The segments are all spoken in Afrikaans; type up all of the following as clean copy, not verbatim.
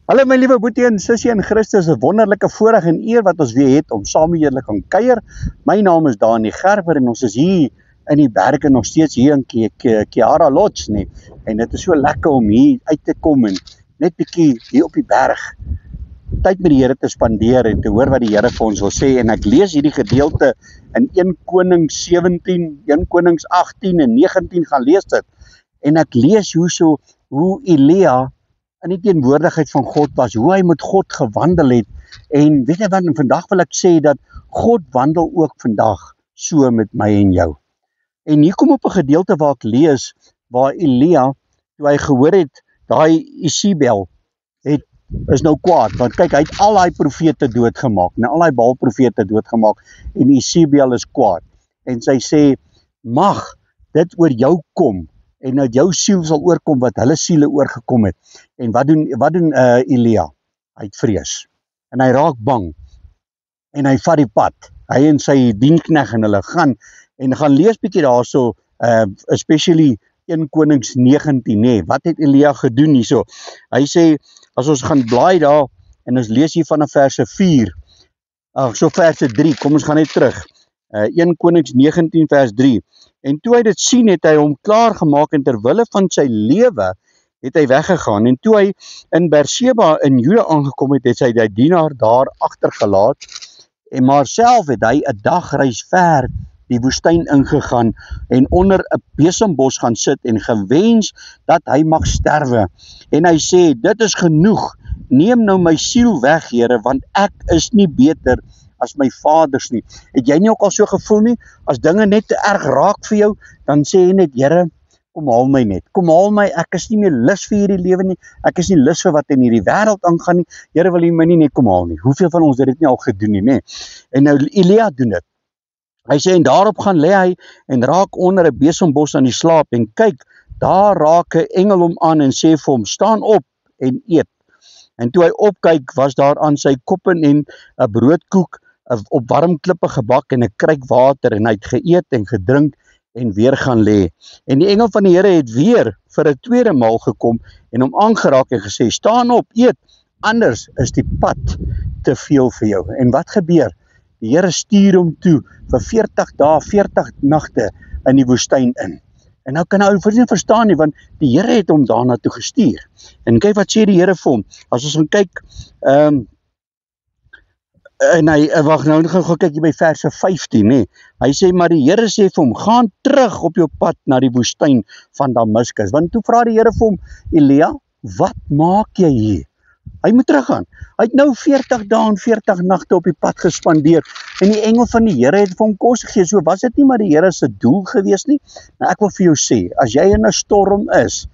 Hallo my liewe boetie en sussie in Christus, 'n wonderlike voorreg en eer wat ons weer het om saam met julle kan kuier. My naam is Dani Gerber en ons is hier in die berge nog steeds hier in Kiara Lodge nie. En dit is so lekker om hier uit te kom en net bietjie hier op die berg tyd met die Here te spandeer en te hoor wat die Here vir ons wil sê. En ek lees hierdie gedeelte in 1 Konings 17, 1 Konings 18 en 19 gaan lees dit. En ek lees hoe Elia in die teenwoordigheid van God was, hoe hy met God gewandel het. En weet jy wat, vandag wil ek sê dat God wandel ook vandag so met my en jou. En hier kom op 'n gedeelte waar ek lees, waar Elia, toe hy gehoor het, daai Isabel is nou kwaad, want kyk, hy het al daai profete doodgemaak, al daai Baal-profete doodgemaak, en Isabel is kwaad, en sy sê, mag dit oor jou kom, en dat jou siel sal oorkom wat hulle siele oorgekom het. En wat doen Elia? Hy het vrees, en hy raak bang, en hy vat die pad, hy en sy dienkneg en hulle gaan lees bietjie daarso, especially 1 Konings 19, nee, wat het Elia gedoen hierso? Hy sê, as ons gaan blaai daar, en ons lees hier vanaf verse 4, verse 3, kom ons gaan net terug, 1 Konings 19 vers 3, en toe hy dit sien, het hy hom klaar gemaak, en terwille van sy lewe, het hy weggegaan, en toe hy in Beersheba in Juda aangekom het, het hy die dienaar daar agtergelaat, en maar self het hy 'n dagreis ver die woestyn ingegaan, en onder 'n besembos gaan sit, en gewens dat hy mag sterwe, en hy sê, dit is genoeg, neem nou my siel weg, Here, want ek is nie beter as my vaders nie. Het jy nie ook al so gevoel nie, as dinge net te erg raak vir jou, dan sê jy net, Here, kom haal my net, kom haal my, ek is nie meer lus vir hierdie lewe nie, ek is nie lus vir wat in hierdie wêreld aangaan nie, Here, wil jy my nie net kom haal nie. Hoeveel van ons het dit nie al gedoen nie, nee? En nou Elia doen dit. Hy sê, en daarop gaan lê hy, en raak onder 'n besembos aan die slaap, en kyk, daar raak 'n engel hom aan, en sê vir hom, staan op, en eet. En toe hy opkyk, was daar aan sy koppe en 'n broodkoek, op warm klippe gebak, en 'n kruik water, en hy het geëet, en gedrink, en weer gaan lê. En die engel van die Here het weer, vir 'n tweede maal gekom, en hom aangeraak, en gesê, staan op, eet, anders is die pad te veel vir jou. En wat gebeur? Die Here stuur hom toe vir 40 dae, 40 nagte in die woestyn in. En nou kan hy nie verstaan nie, want die Here het hom daarna toe gestuur. En kyk wat sê die Here vir hom. As ons gaan kyk, en hy, wag nou gaan kyk hier by verse 15, nee. Hy sê, maar die Here sê vir hom, gaan terug op jou pad na die woestyn van Damaskus. Want toe vra die Here vir hom, Elia, wat maak jy hier? Hy moet teruggaan. Hy het nou 40 dae en 40 nagte op die pad gespandeer, en die engel van die Here het vir hom kos gegee, so was dit nie maar die Here se doel gewees nie. Nou ek wil vir jou sê, as jy in 'n storm is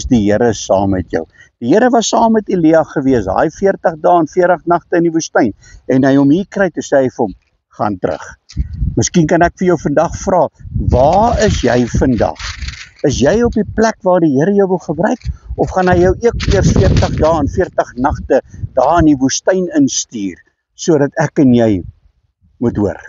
die Here saam met jou. Die Here was saam met Elia gewees, hy 40 dae en 40 nagte in die woestyn, en hy hom hier kry, toe sê hy vir hom, gaan terug. Miskien kan ek vir jou vandag vra, waar is jy vandag? Is jy op die plek waar die Here jou wil gebruik, of gaan hy jou eers 40 dae en 40 nagte daar in die woestyn instuur, sodat ek en jy moet hoor?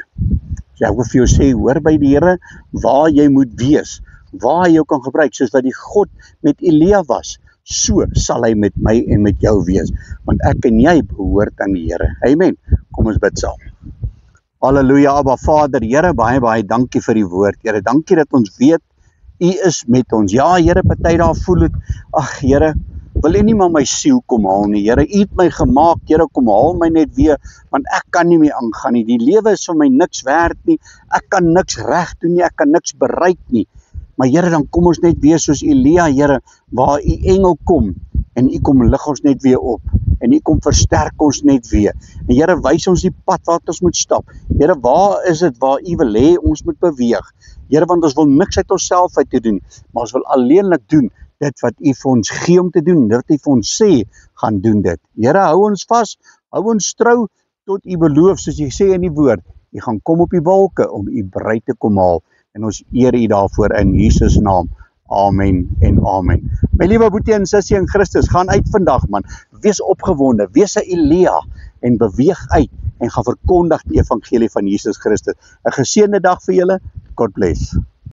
So ek wil vir jou sê, hoor by die Here, waar jy moet wees, waar hy jou kan gebruik, soos wat die God met Elia was, so sal hy met my en met jou wees, want ek en jy behoort aan die Here. Amen. Kom ons bid saam. Halleluja, Abba Vader, Here, baie, baie dankie vir die woord. Here, dankie dat ons weet, U is met ons. Ja, Here, party daar voel ek, ag Here, wil U nie maar my siel kom haal nie, Here, U het my gemaak, Here, kom haal my net weer, want ek kan nie meer aangaan nie, die lewe is vir my niks werd nie, ek kan niks reg doen nie, ek kan niks bereik nie, maar Here, dan kom ons net weer soos Elia, Here, waar U engel kom, en U kom lig ons net weer op, en U kom versterk ons net weer, en Here, wys ons die pad wat ons moet stap, Here, waar is dit waar U wil hê ons moet beweeg, Here, want ons wil niks uit onsself uit te doen, maar ons wil alleenlik doen, dit wat U vir ons gee om te doen, dit wat U vir ons sê, gaan doen dit. Here, hou ons vas, hou ons trou, tot U beloof, soos U sê in die woord, U gaan kom op die wolke, om U bruid te kom haal, en ons eer U daarvoor in Jesus naam. Amen en amen. My liewe boetie en sussie in Christus, gaan uit vandag man, wees opgewonde, wees 'n Elia, en beweeg uit, en gaan verkondig die evangelie van Jesus Christus. 'n Geseënde dag vir julle, God bless.